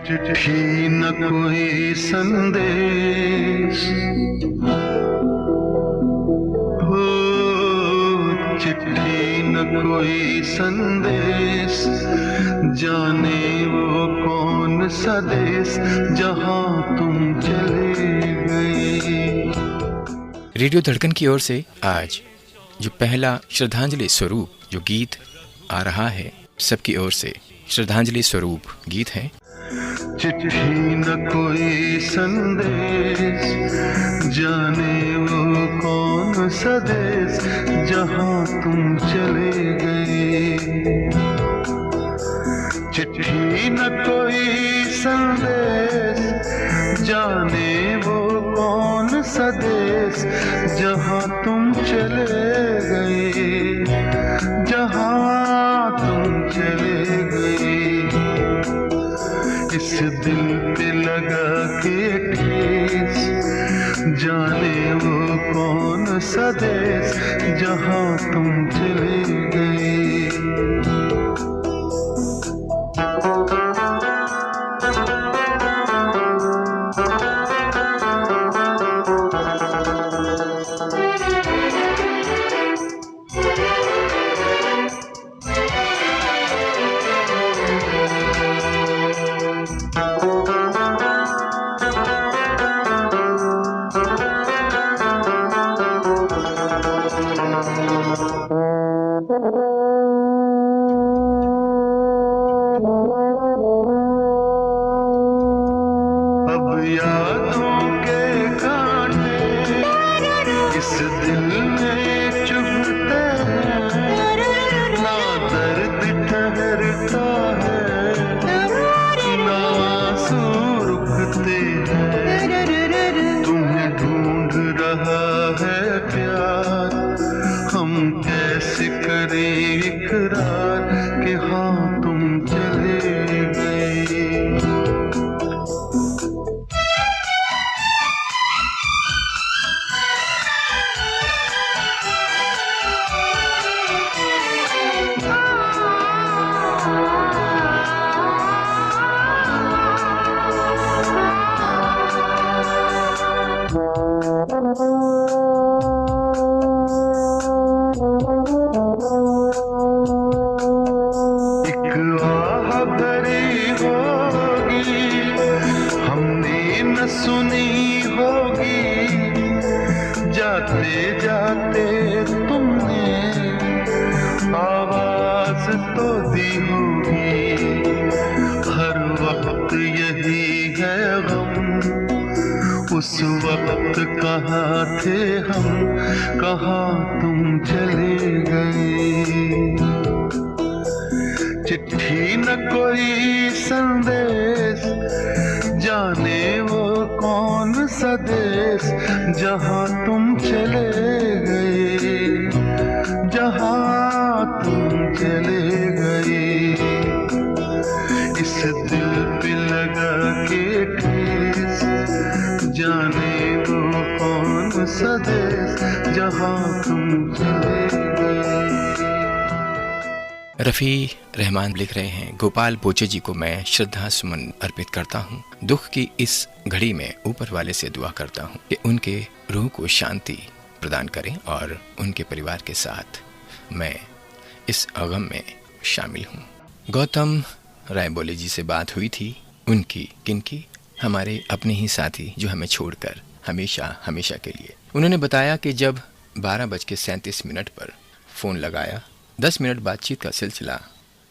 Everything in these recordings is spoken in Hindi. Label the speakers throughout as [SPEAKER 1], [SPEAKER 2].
[SPEAKER 1] चिट्ठी न कोई संदेश हो, चिट्ठी न कोई संदेश, जाने वो कौन सा देश जहां तुम चले गए।
[SPEAKER 2] रेडियो धड़कन की ओर से आज जो पहला श्रद्धांजलि स्वरूप जो गीत आ रहा है, सबकी ओर से श्रद्धांजलि स्वरूप गीत है।
[SPEAKER 1] चिट्ठी न कोई संदेश, जाने वो कौन सा देश जहां तुम चले गए। चिट्ठी न कोई संदेश, जाने वो कौन सा देश जहां तुम चले गए, जहां तुम चले गए। इस दिल पे लगा के ठेस, जाने वो कौन सा देश जहां तुम चले गए। अब यादों के कांटे इस दिल में चुभते हैं, ना दर्द ठहरता है, ना आंसू रुकते हैं। तुम्हें ढूंढ रहा है प्यार, हम कैसे करें इकरार कि हाँ तुम चले गए। सुनी होगी, जाते जाते तुमने आवाज तो दी होगी। हर वक्त यही है गम, उस वक्त कहाँ थे हम, कहाँ तुम चले गए। चिट्ठी न कोई संदेश, जाने वो कौन सा देश जहां तुम चले गए, जहां तुम चले गए। इस दिल पे लगा के ठेस, जाने वो कौन सा देश जहां तुम चले गए।
[SPEAKER 2] रफ़ी रहमान लिख रहे हैं, गोपाल बोचे जी को मैं श्रद्धा सुमन अर्पित करता हूँ। दुख की इस घड़ी में ऊपर वाले से दुआ करता हूँ कि उनके रूह को शांति प्रदान करें और उनके परिवार के साथ मैं इस अगम में शामिल हूँ। गौतम रायबोले जी से बात हुई थी, उनकी किनकी, हमारे अपने ही साथी जो हमें छोड़कर हमेशा हमेशा के लिए। उन्होंने बताया कि जब 12:37 पर फ़ोन लगाया, 10 मिनट बातचीत का सिलसिला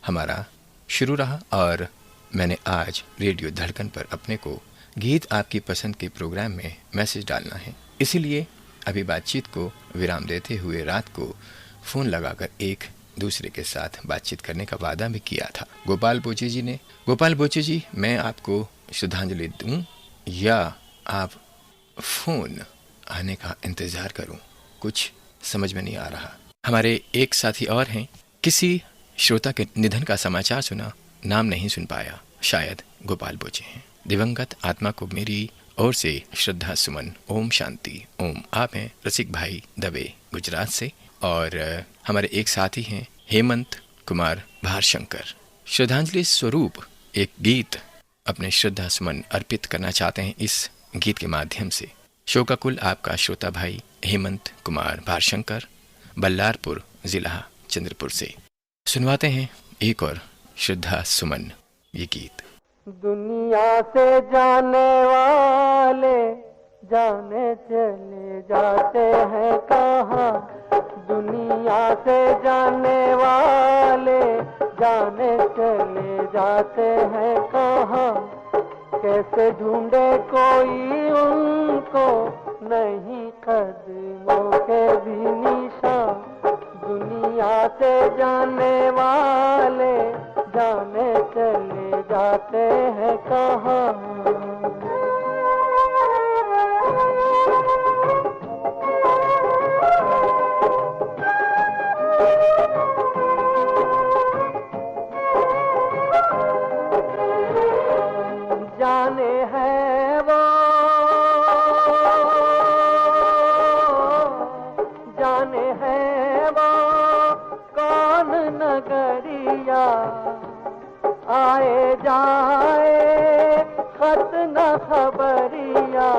[SPEAKER 2] हमारा शुरू रहा और मैंने आज रेडियो धड़कन पर अपने को गीत आपकी पसंद के प्रोग्राम में मैसेज डालना है, इसीलिए अभी बातचीत को विराम देते हुए रात को फ़ोन लगाकर एक दूसरे के साथ बातचीत करने का वादा भी किया था। गोपाल बोचे जी ने, गोपाल बोचे जी, मैं आपको श्रद्धांजलि दूं या आप फ़ोन आने का इंतज़ार करूं, कुछ समझ में नहीं आ रहा। हमारे एक साथी और हैं, किसी श्रोता के निधन का समाचार सुना, नाम नहीं सुन पाया, शायद गोपाल बोचे हैं। दिवंगत आत्मा को मेरी ओर से श्रद्धा सुमन, ओम शांति ओम। आप हैं रसिक भाई दबे गुजरात से और हमारे एक साथी हैं हेमंत कुमार भारशंकर। श्रद्धांजलि स्वरूप एक गीत अपने श्रद्धा सुमन अर्पित करना चाहते हैं इस गीत के माध्यम से। शो का कुल आपका श्रोता भाई हेमंत कुमार भारशंकर, बल्लारपुर जिला चंद्रपुर से। सुनवाते हैं एक और श्रद्धा सुमन ये गीत।
[SPEAKER 3] दुनिया से जाने वाले जाने चले जाते हैं कहाँ, दुनिया से जाने वाले जाने चले जाते हैं कहाँ, कैसे ढूंढे कोई उनको नहीं कदमों के भी निशान, दुनिया से जाने वाले जाने चले जाते हैं कहाँ। जाने हैं वो जाने हैं वो कौन नगरिया, आए जाए खत न खबरिया,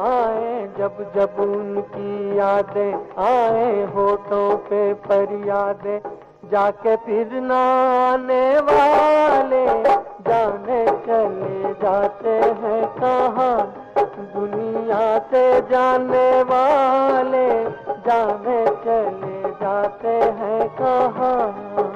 [SPEAKER 3] आए जब जब उनकी यादें आए होठों पे फरियादें, जाके फिर न आने वाले जाने चले जाते हैं कहाँ, दुनिया से जाने वाले जाने चले जाते हैं कहाँ।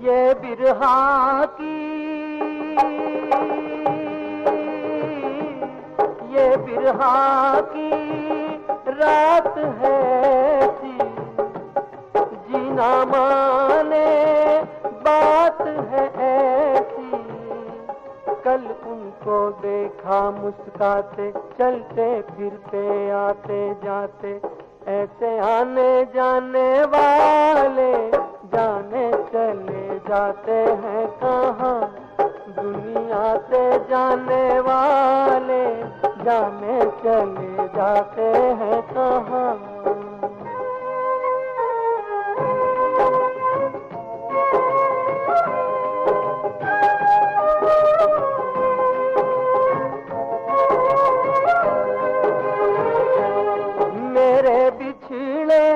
[SPEAKER 3] ये बिरहा की ये बिरहा की रात है सी, जीना माने बात है ऐसी, कल उनको देखा मुस्काते चलते फिरते आते जाते, ऐसे आने जाने वाले जाने चले जाते हैं कहाँ, दुनिया से जाने वाले जाने चले जाते हैं कहाँ। मेरे बिछड़े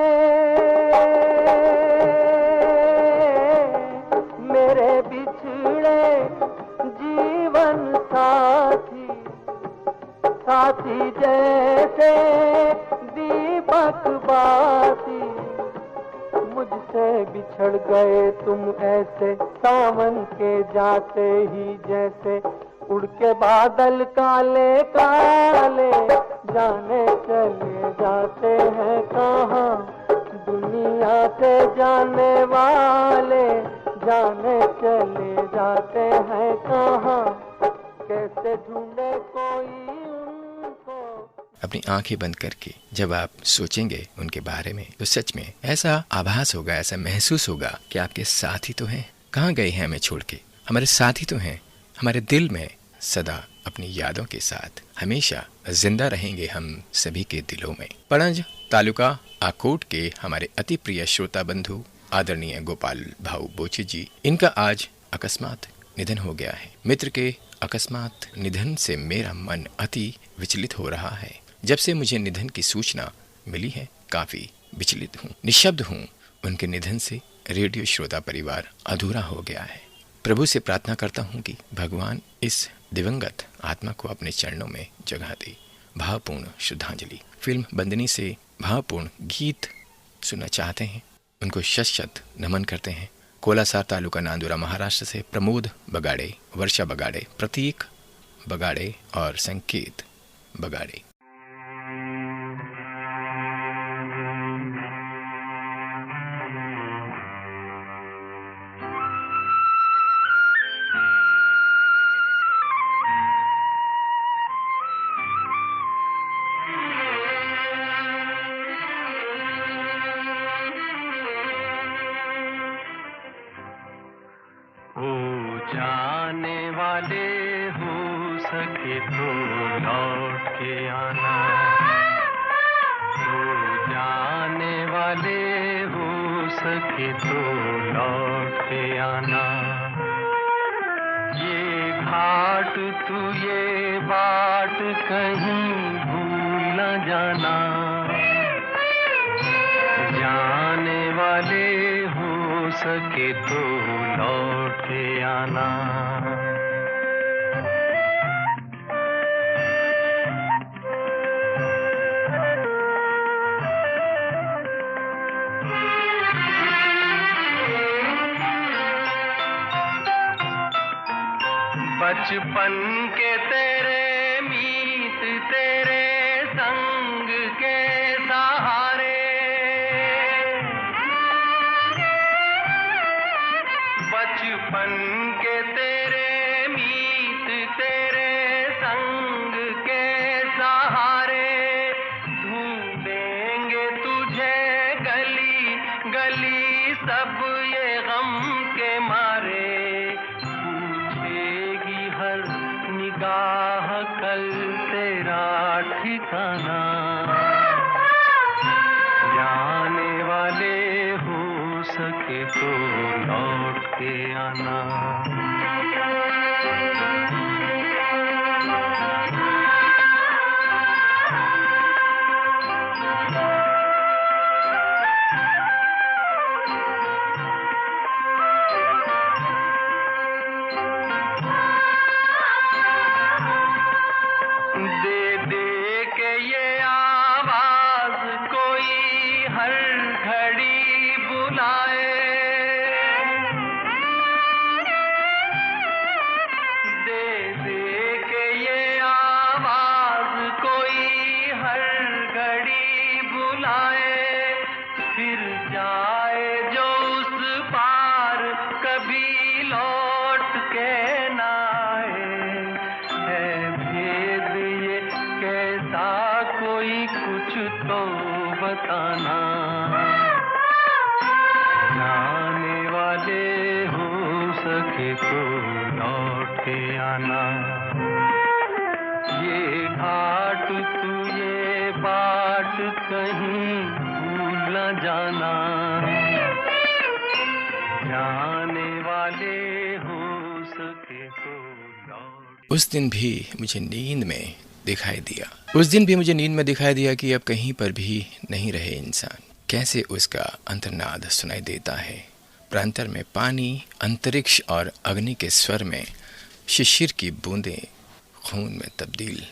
[SPEAKER 3] जीवन साथी, साथी जैसे दीपक बाती, मुझसे बिछड़ गए तुम ऐसे सावन के जाते ही जैसे, उड़ के बादल काले काले जाने चले जाते हैं कहाँ, दुनिया से जाने वाले जाने चले जाते हैं कहाँ, कैसे ढूंढे कोई उनको।
[SPEAKER 2] अपनी आंखें बंद करके जब आप सोचेंगे उनके बारे में तो सच में ऐसा आभास होगा, ऐसा महसूस होगा कि आपके साथी तो हैं। कहाँ गए हैं हमें छोड़ के, हमारे साथी तो हैं हमारे दिल में, सदा अपनी यादों के साथ हमेशा जिंदा रहेंगे हम सभी के दिलों में। पणज तालुका आकोट के हमारे अति प्रिय श्रोता बंधु आदरणीय गोपाल भाऊ बोचे जी, इनका आज अकस्मात निधन हो गया है। मित्र के अकस्मात निधन से मेरा मन अति विचलित हो रहा है। जब से मुझे निधन की सूचना मिली है काफी विचलित हूँ, निशब्द हूँ। उनके निधन से रेडियो श्रोता परिवार अधूरा हो गया है। प्रभु से प्रार्थना करता हूँ कि भगवान इस दिवंगत आत्मा को अपने चरणों में जगह दे। भावपूर्ण श्रद्धांजलि। फिल्म बंदनी से भावपूर्ण गीत सुनना चाहते हैं, उनको शत शत नमन करते हैं। कोलासार तालुका नांदुरा महाराष्ट्र से प्रमोद बगाड़े, वर्षा बगाड़े, प्रतीक बगाड़े और संकेत बगाड़े।
[SPEAKER 1] सके तो लौट के आना। तू जाने वाले हो सके तो लौट के आना। ये घाट तू ये बाट कहीं भूल न जाना। जाने वाले हो सके तो लौट के आना। बचपन के तेरे मीत तेरे संग के सहारे। बचपन के तेरे मीत तेरे संग के सहारे। ढूंढेंगे तुझे गली गली सब ये गम के मारे। निगाह कल तेरा ठिकाना। जाने वाले हो सके तो लौट के आना। बताना। जाने वाले हो सके तो लौट के आना। ये घाट तू ये बाट कहीं भूल न जाना। जाने वाले हो सके तो लौट।
[SPEAKER 2] उस दिन भी मुझे नींद में दिखाई दिया। उस दिन भी मुझे नींद में दिखाई दिया कि अब कहीं पर भी नहीं रहे इंसान। कैसे उसका अंतर्नाद सुनाई देता है। प्रांतर में पानी, अंतरिक्ष और अग्नि के स्वर में शिशिर की बूंदें खून में तब्दील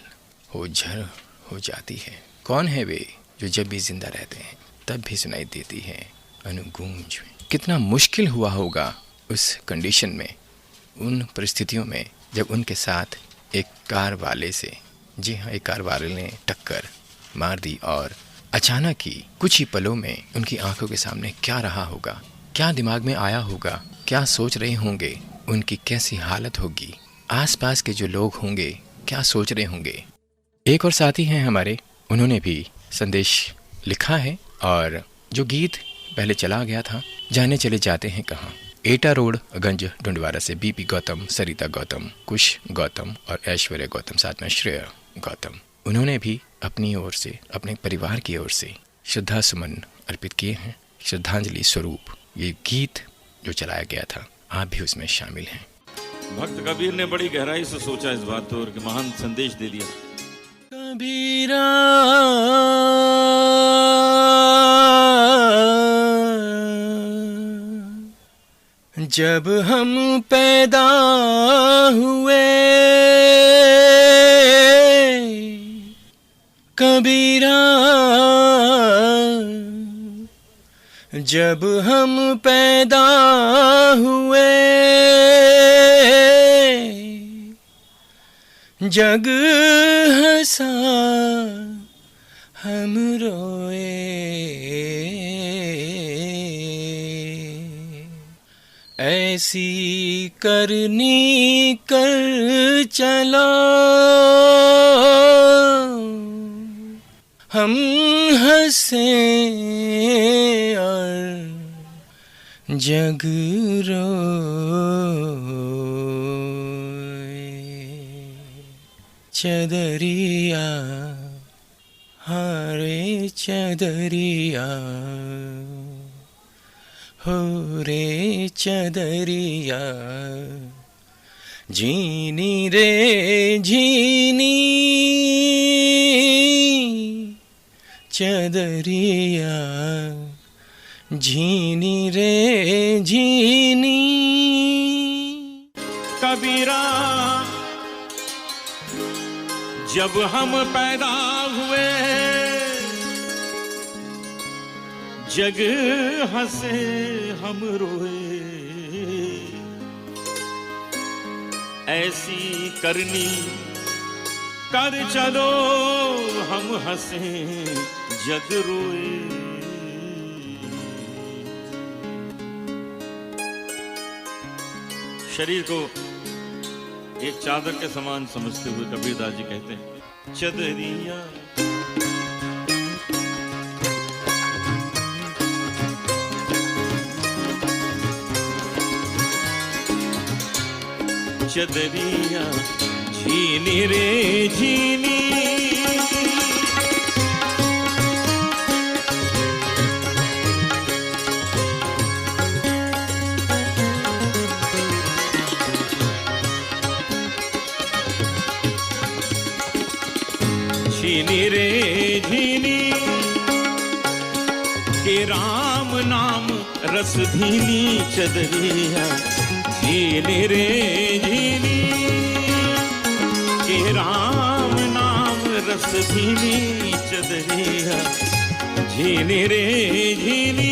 [SPEAKER 2] हो झर हो जाती है। कौन है वे जो जब भी जिंदा रहते हैं तब भी सुनाई देती है अनुगूंज। कितना मुश्किल हुआ होगा उस कंडीशन में, उन परिस्थितियों में जब उनके साथ एक कार वाले से, जी हाँ, एक कार वाले ने टक्कर मार दी और अचानक ही कुछ ही पलों में उनकी आंखों के सामने क्या रहा होगा, क्या दिमाग में आया होगा, क्या सोच रहे होंगे, उनकी कैसी हालत होगी, आसपास के जो लोग होंगे क्या सोच रहे होंगे। एक और साथी हैं हमारे, उन्होंने भी संदेश लिखा है और जो गीत पहले चला गया था, जाने चले जाते हैं कहाँ। एटा रोड गंज डुंडवारा से बीपी गौतम, सरिता गौतम, कुश गौतम और ऐश्वर्या गौतम, साथ में श्रेया गौतम, उन्होंने भी अपनी ओर से, अपने परिवार की ओर से श्रद्धा सुमन अर्पित किए हैं। श्रद्धांजलि स्वरूप ये गीत जो चलाया गया था, आप भी उसमें शामिल हैं।
[SPEAKER 4] भक्त कबीर ने बड़ी गहराई से सोचा इस बात पर कि महान संदेश दे दिया।
[SPEAKER 2] कबीरा जब हम पैदा हुए, कबीरा जब हम पैदा हुए, जग हंसा हम रोए, ऐसी करनी कर चला हम हंसे और जग रोए। चदरिया, हारे चदरिया, हो रे चदरिया, झीनी रे झीनी चदरिया, झीनी रे झीनी।
[SPEAKER 4] कबीरा जब हम पैदा हुए जग हंसे हम रोए, ऐसी करनी कर चलो हम हंसे जग रोए। शरीर को एक चादर के समान समझते हुए कबीरदास जी कहते हैं, चदरिया चदरिया, झीनी रे झीनी, झीनी रे झीनी, के राम नाम रस धीनी चदरिया, झीनी रे झीनी, के राम नाम रस धीनी चदरिया, झीनी रे झीनी।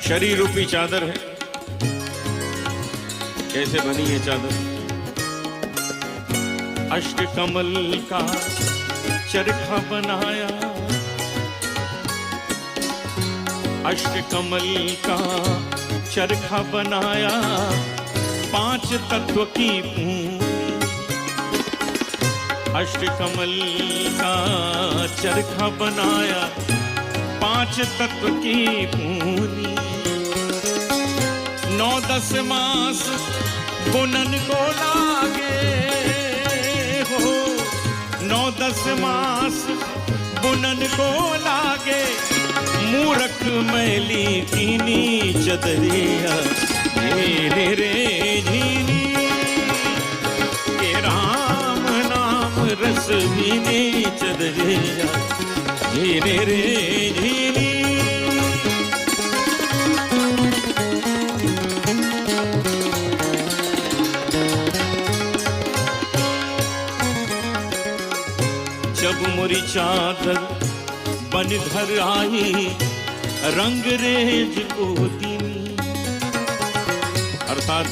[SPEAKER 4] शरीर रूपी चादर है। कैसे बनी है चादर? अष्ट कमल का चरखा बनाया, अष्ट कमल का चरखा बनाया, पांच तत्व की पूंजी। अष्ट कमल का चरखा बनाया, पांच तत्व की पूंजी। 9-10 मास बुनन को लागे हो, 9-10 मास बुनन को लागे, मूरख मैली कीनी चदरिया, झीनी रे झीनी, के राम नाम रस भीनी चदरिया, झीनी रे झीनी। जब मोरी चादर बन घर आई, रंग रेज को दीनी। अर्थात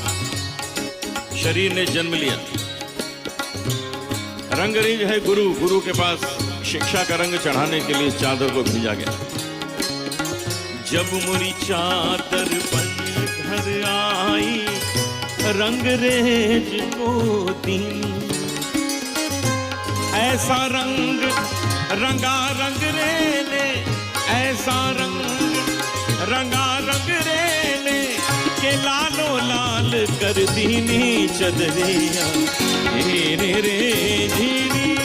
[SPEAKER 4] शरीर ने जन्म लिया, रंग रेज है गुरु, गुरु के पास शिक्षा का रंग चढ़ाने के लिए चादर को भेजा गया। जब मोरी चादर बन घर आई, रंग रेज को दीनी। ऐसा रंग रंगा रंग रेले, ऐसा रंग रंगा रंग रेले, के लालो लाल कर दीनी चदरिया, झीनी रे झीनी,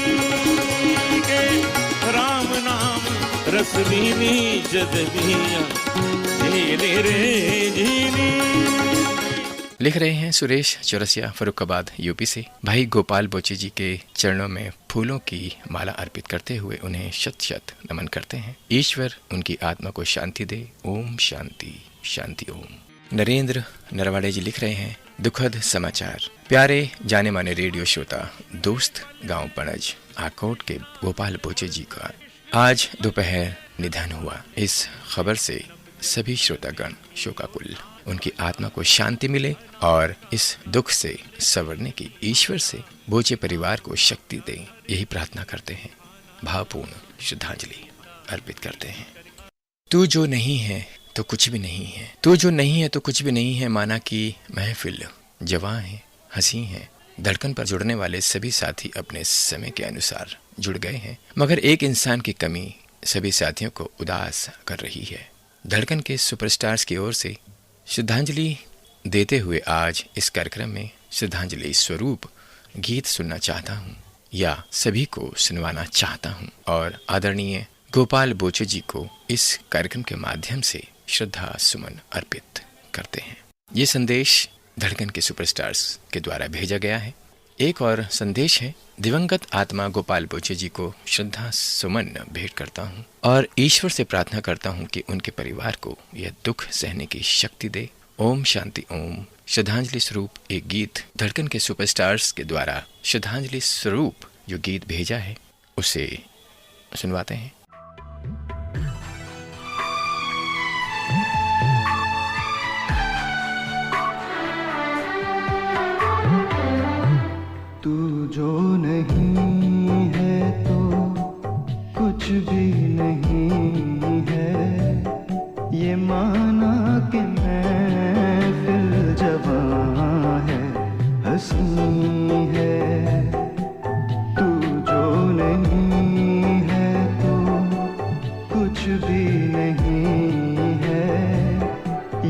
[SPEAKER 4] के राम नाम रस दीनी चदरिया, झीनी रे झीनी।
[SPEAKER 2] लिख रहे हैं सुरेश चौरसिया, फर्रुखाबाद, यूपी से। भाई गोपाल बोचे जी के चरणों में फूलों की माला अर्पित करते हुए उन्हें शत शत नमन करते हैं। ईश्वर उनकी आत्मा को शांति दे। ओम शांति शांति ओम। नरेंद्र नरवाड़े जी लिख रहे हैं, दुखद समाचार। प्यारे जाने माने रेडियो श्रोता दोस्त, गांव पणज आकोट के गोपाल बोचे जी का आज दोपहर निधन हुआ। इस खबर से सभी श्रोतागण शोकाकुल। उनकी आत्मा को शांति मिले और इस दुख से संवरने की ईश्वर से बोचे परिवार को शक्ति दे, यही प्रार्थना करते हैं। भावपूर्ण श्रद्धांजलि अर्पित करते हैं। तू जो नहीं है तो कुछ भी नहीं है, तू जो नहीं है तो कुछ भी नहीं है, माना कि महफिल जवां है, हंसी है, धड़कन पर जुड़ने वाले सभी साथी अपने समय के अनुसार जुड़ गए हैं, मगर एक इंसान की कमी सभी साथियों को उदास कर रही है। धड़कन के सुपरस्टार्स की ओर से श्रद्धांजलि देते हुए आज इस कार्यक्रम में श्रद्धांजलि स्वरूप गीत सुनना चाहता हूँ या सभी को सुनवाना चाहता हूँ और आदरणीय गोपाल बोचे जी को इस कार्यक्रम के माध्यम से श्रद्धा सुमन अर्पित करते हैं। ये संदेश धड़कन के सुपरस्टार्स के द्वारा भेजा गया है। एक और संदेश है, दिवंगत आत्मा गोपाल बोचे जी को श्रद्धा सुमन भेंट करता हूँ और ईश्वर से प्रार्थना करता हूँ कि उनके परिवार को यह दुख सहने की शक्ति दे। ओम शांति ओम। श्रद्धांजलि स्वरूप एक गीत धड़कन के सुपरस्टार्स के द्वारा श्रद्धांजलि स्वरूप जो गीत भेजा है उसे सुनवाते हैं।
[SPEAKER 3] तू जो नहीं है तो कुछ भी नहीं है, ये माना कि महफिल जवां है, हंसी है। तू जो नहीं है तो कुछ भी नहीं है,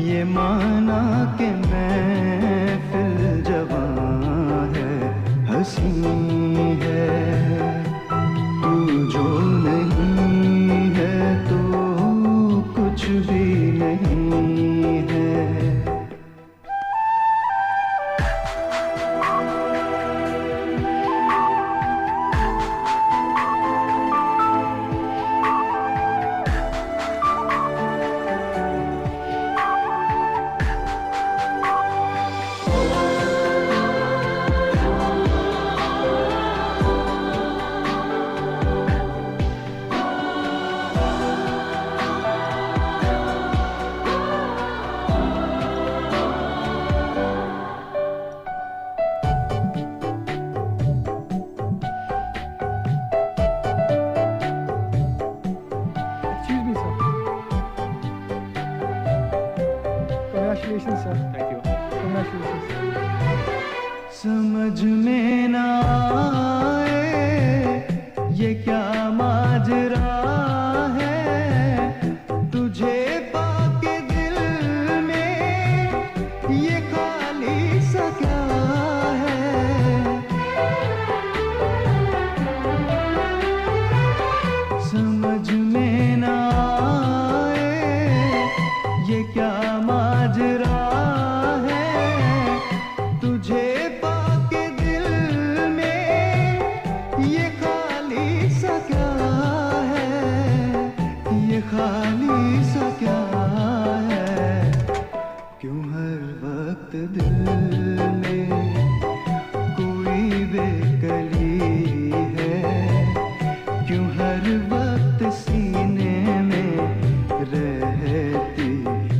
[SPEAKER 3] ये माना कि महफिल जवां है, हंसी है। तू जो नहीं है तो कुछ भी नहीं है।
[SPEAKER 5] Congratulations, sir. Thank you. Congratulations.
[SPEAKER 3] समझ में ना आए ये क्या माजरा है, तुझे पाके दिल में ये खाली सा क्या है। समझ में ना आए ये क्या माजरा है, तुझे पाके दिल में ये खाली सा क्या है, ये खाली सा क्या है। क्यों हर वक्त दिल में कोई बेकली है, क्यों हर वक्त सीने में रहती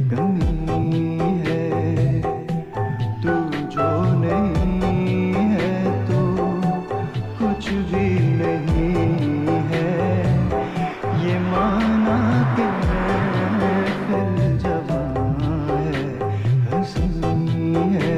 [SPEAKER 3] कमी है। तू जो नहीं है तो कुछ भी नहीं है, ये माना कि महफिल जवां है, हंसी है।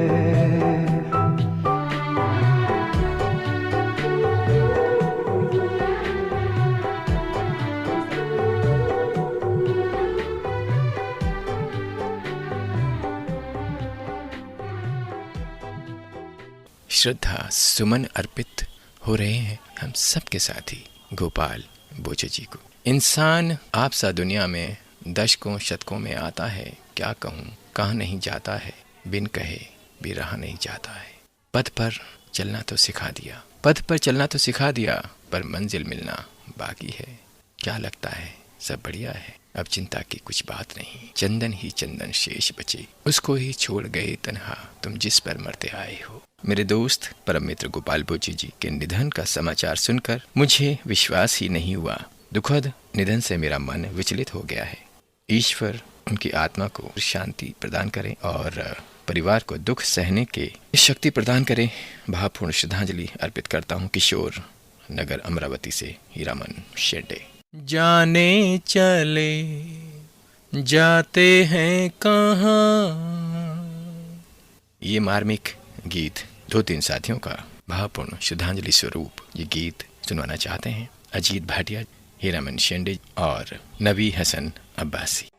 [SPEAKER 2] श्रद्धा सुमन अर्पित हो रहे हैं हम सबके साथी गोपाल बोचे जी को। इंसान आप सा दुनिया में दशकों शतकों में आता है, क्या कहूँ कहाँ नहीं जाता है, बिन कहे भी रहा नहीं जाता है। पथ पर चलना तो सिखा दिया, पथ पर चलना तो सिखा दिया, पर मंजिल मिलना बाकी है। क्या लगता है सब बढ़िया है, अब चिंता की कुछ बात नहीं, चंदन ही चंदन शेष बचे, उसको ही छोड़ गए तन्हा तुम जिस पर मरते आए हो। मेरे दोस्त परम मित्र गोपाल बोचे जी के निधन का समाचार सुनकर मुझे विश्वास ही नहीं हुआ। दुखद निधन से मेरा मन विचलित हो गया है। ईश्वर उनकी आत्मा को शांति प्रदान करें और परिवार को दुख सहने की शक्ति प्रदान करें। भावपूर्ण श्रद्धांजलि अर्पित करता हूँ किशोर नगर अमरावती से हीरामन शेंडे।
[SPEAKER 1] जाने चले जाते हैं कहाँ।
[SPEAKER 2] ये मार्मिक गीत 2-3 साथियों का भावपूर्ण श्रद्धांजलि स्वरूप ये गीत सुनवाना चाहते हैं। अजीत भाटिया, हीरामन शेंडे और नबी हसन अब्बासी।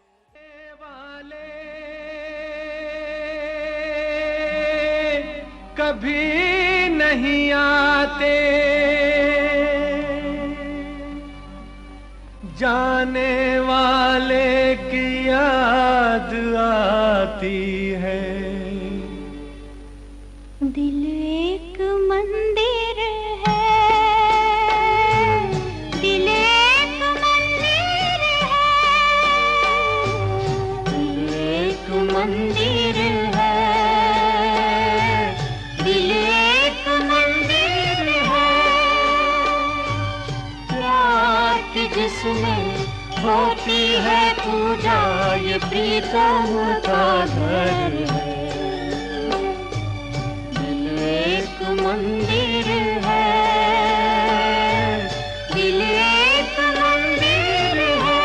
[SPEAKER 3] कभी नहीं आते, जाने वाले की याद आती है।
[SPEAKER 6] दिल एक मंदिर है, दिल एक मंदिर है, दिल एक मंदिर है, दिल एक मंदिर है। प्यार की जिसमें होती है पूजा, ये प्रीतम का घर है। एक मंदिर है, दिल एक मंदिर है।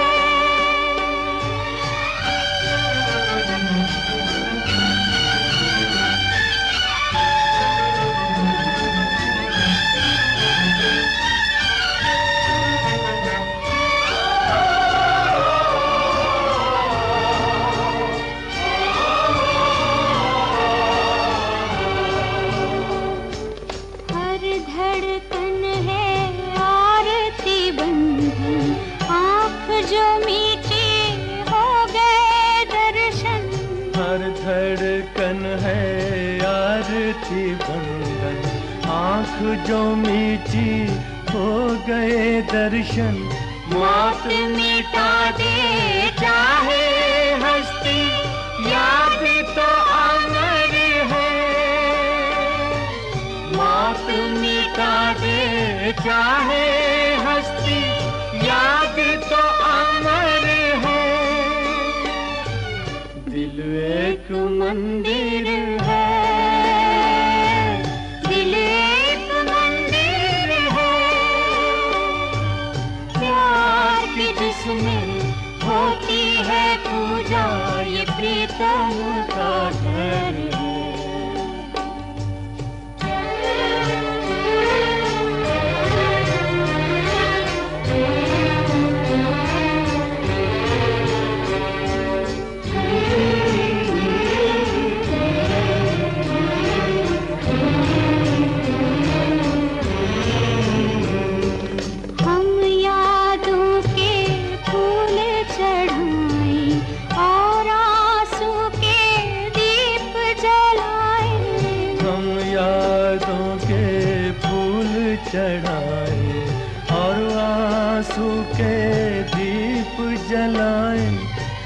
[SPEAKER 6] धड़कन है आरती बंधन, आँख जो मीठी हो गए दर्शन।
[SPEAKER 3] हर धड़कन है आरती बंधन, आँख जो मीठी हो गए दर्शन।
[SPEAKER 6] मौत मिटा दे चाहे हस्ती, याद तो अमर है। मौत मिटा दे चाहे हस्ती, याद तो अमर है।
[SPEAKER 3] दिल एक
[SPEAKER 6] मंदिर है, दिल एक मंदिर है। प्यार की जिसमें होती है पूजा, ये प्रीतम का घर है।
[SPEAKER 3] चढ़ाए और आंसू के दीप जलाए।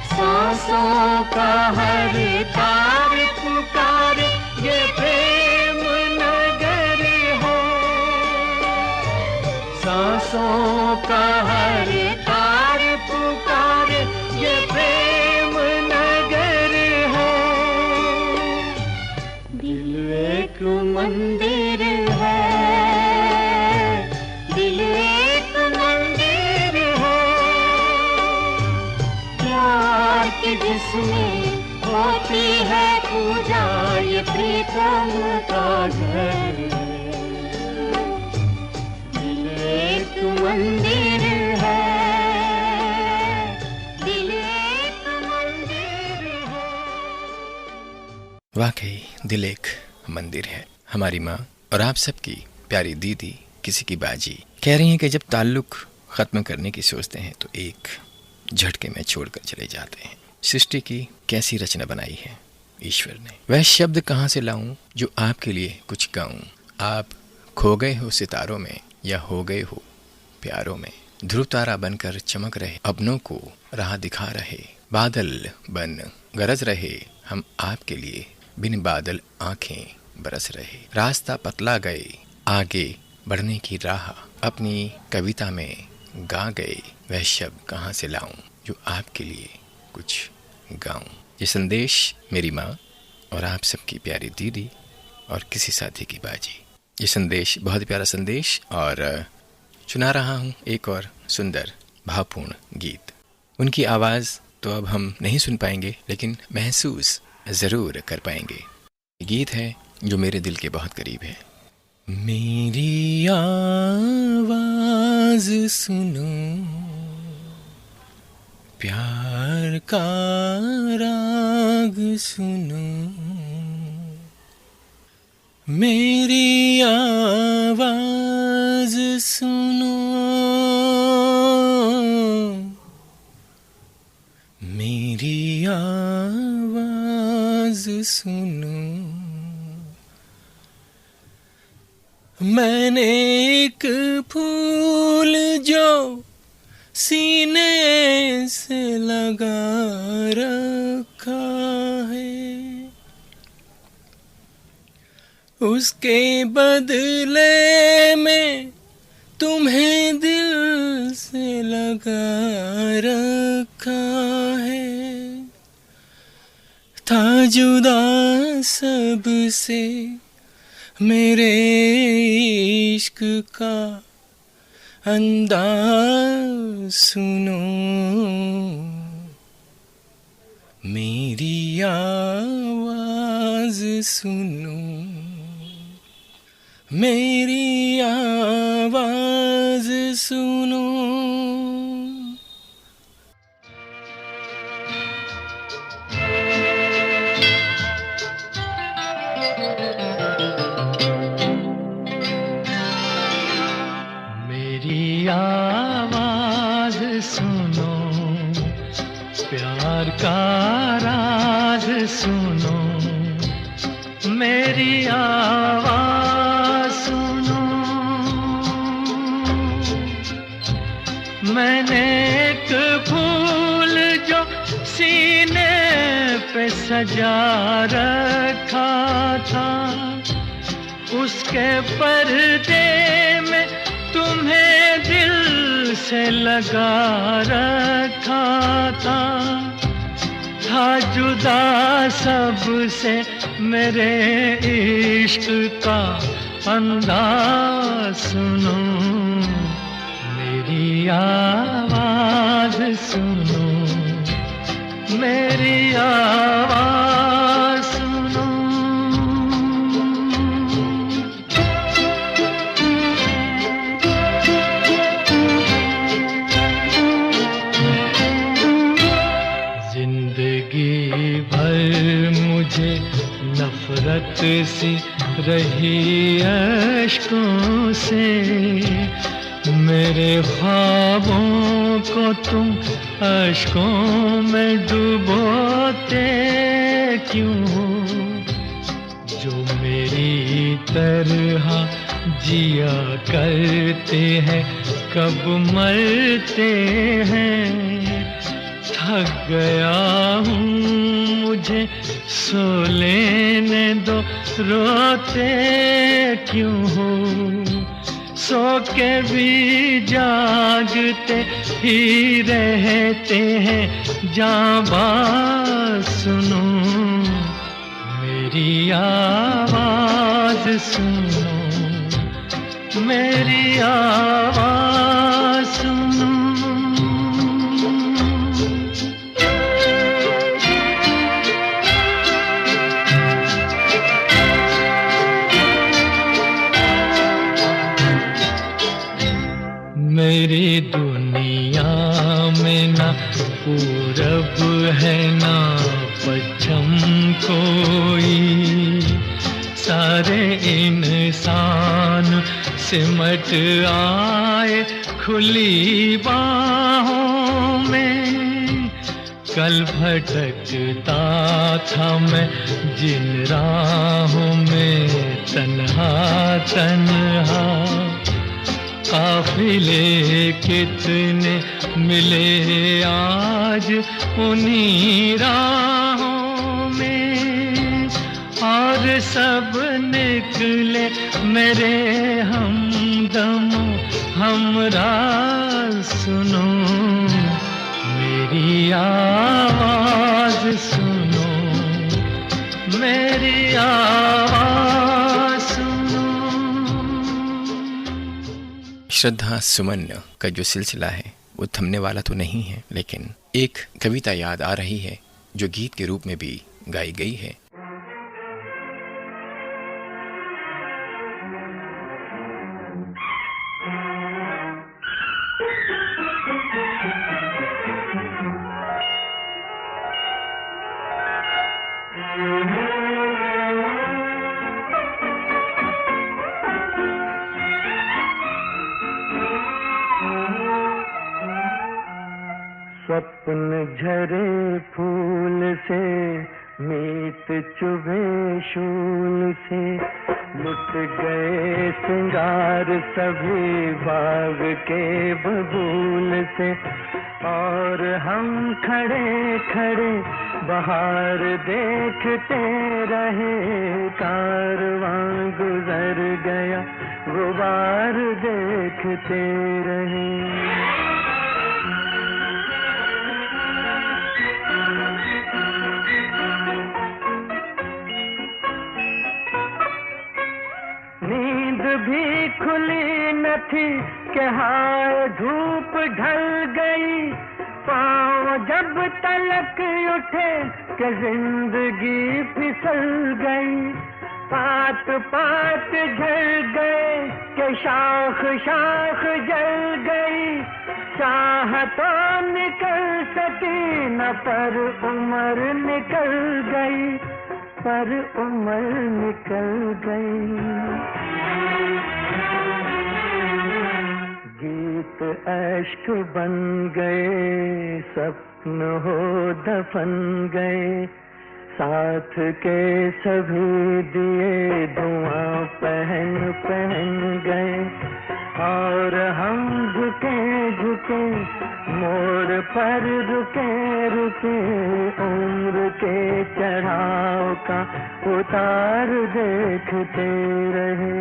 [SPEAKER 6] सांसों का हर तार पुकारे, ये प्रेम नगर है।
[SPEAKER 3] सांसों का
[SPEAKER 6] हर तार पुकारे, ये प्रेम नगर है। दिल एक मंदिर है, दिल एक मंदिर है। प्यार की जिसमें होती है पूजा, ये प्रीतम का घर है। दिल एक मंदिर है, दिल एक मंदिर है।
[SPEAKER 2] वाकई दिल एक मंदिर है। हमारी माँ और आप सबकी प्यारी दीदी, किसी की बाजी, कह रही हैं कि जब ताल्लुक ख़त्म करने की सोचते हैं तो एक झटके में छोड़कर चले जाते हैं। सृष्टि की कैसी रचना बनाई है ईश्वर ने। वह शब्द कहाँ से लाऊं जो आपके लिए कुछ गाऊं। आप खो गए हो सितारों में या हो गए हो प्यारों में। ध्रुव तारा बनकर चमक रहे, अपनों को राह दिखा रहे। बादल बन गरज रहे हम आपके लिए, बिन बादल आंखें बरस रहे। रास्ता पतला गए, आगे बढ़ने की राह अपनी कविता में गा गए। वह शब्द कहाँ से लाऊं जो आपके लिए कुछ गाऊं। ये संदेश मेरी माँ और आप सबकी प्यारी दीदी और किसी साथी की बाजी। ये संदेश बहुत प्यारा संदेश, और सुना रहा हूँ एक और सुंदर भावपूर्ण गीत। उनकी आवाज़ तो अब हम नहीं सुन पाएंगे, लेकिन महसूस ज़रूर कर पाएंगे। गीत है जो मेरे दिल के बहुत करीब है। मेरी आवाज सुनो, प्यार का राग सुनो, मेरी आवाज सुनो, मेरी आवाज सुनो। मैंने एक फूल जो सीने से लगा रखा है, उसके बदले में तुम्हें दिल से लगा रखा है। था जुदा सबसे मेरे इश्क का अंदाज सुनो, मेरी आवाज सुनो, मेरी आवाज सुनो।
[SPEAKER 3] आवाज सुनो, प्यार का राज सुनो, मेरी आवाज सुनो। मैंने एक फूल जो सीने पे सजा रखा था, उसके पर्दे में तुम्हें दिल से लगा रखा था। जुदा सबसे मेरे इश्क का अंदाज सुनो, मेरी आवाज सुनो, मेरी आवाज सुनो। नफरत सी रही अश्कों से, मेरे ख्वाबों को तुम अश्कों में डुबोते क्यों हो? जो मेरी तरह जिया करते हैं कब मरते हैं। थक गया हूँ, मुझे सो लेने दो, रोते क्यों हो? सो के भी जागते ही रहते हैं, जाबाज सुनो, मेरी आवाज सुनो, मेरी आवाज सुनो। मेरी दुनिया में ना पूरब है ना पश्चिम कोई, सारे इंसान सिमट आए खुली बाहों में। कल भटकता था मैं जिन राहों में तन्हा तन्हा, काफिले कितने मिले आज उन्हीं राहों में, और सब निकले मेरे हमदम हमराह। सुनो मेरी आवाज सुनो, मेरी आवाज सुनो।
[SPEAKER 2] श्रद्धा सुमन का जो सिलसिला है वो थमने वाला तो नहीं है, लेकिन एक कविता याद आ रही है जो गीत के रूप में भी गाई गई है।
[SPEAKER 7] स्वप्न झरे फूल से, मीत चुभे शूल से, लुट गए सिंगार सभी बाग के बबूल से, और हम खड़े खड़े बाहर देखते रहे, कारवां गुजर गया गुबार देखते रहे। नींद भी खुली न थी कि हाय धूप ढल गई, पाँव जब तलक उठे कि जिंदगी फिसल गई, पात पात झड़ गए कि शाख शाख जल गई, चाह तो निकल सकी न पर उम्र निकल गई, पर उम्र निकल गई। गीत अश्क बन गए, सपन हो दफन गए, साथ के सभी दिए धुआं पहन पहन गए, और हम झुके झुके मोड़ पर रुके रुके, उम्र के चढ़ाव का उतार देखते रहे।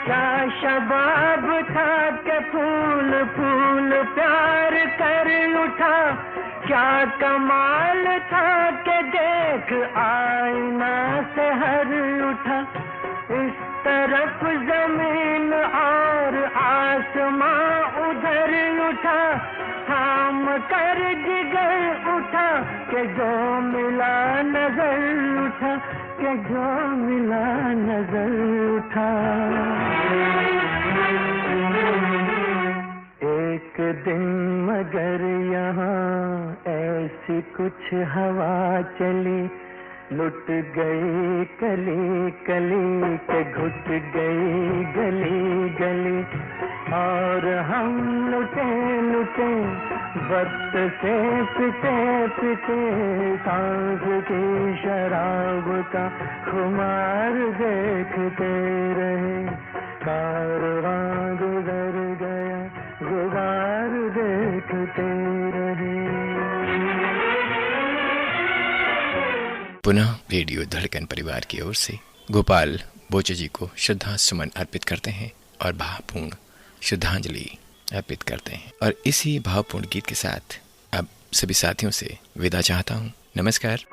[SPEAKER 7] क्या शबाब था कि फूल फूल प्यार कर उठा, क्या कमाल था कि देख आईना से हर उठा, इस तरफ जमीन और आसमां उधर उठा, थाम कर जिगर उठा कि जो मिला नजर उठा, कि जो मिला नजर उठा। एक दिन मगर यहाँ ऐसी कुछ हवा चली, लुट गई कली कली के घुट गई गली गली, और हम लुटे लुटे वक्त से पिटे पिटे, सांस की शराब का खुमार देखते रहे, कारवां गुजर गया गुबार देखते रहे।
[SPEAKER 2] पुनः रेडियो धड़कन परिवार की ओर से गोपाल बोचे जी को श्रद्धा सुमन अर्पित करते हैं और भावपूर्ण श्रद्धांजलि अर्पित करते हैं। और इसी भावपूर्ण गीत के साथ अब सभी साथियों से विदा चाहता हूँ। नमस्कार।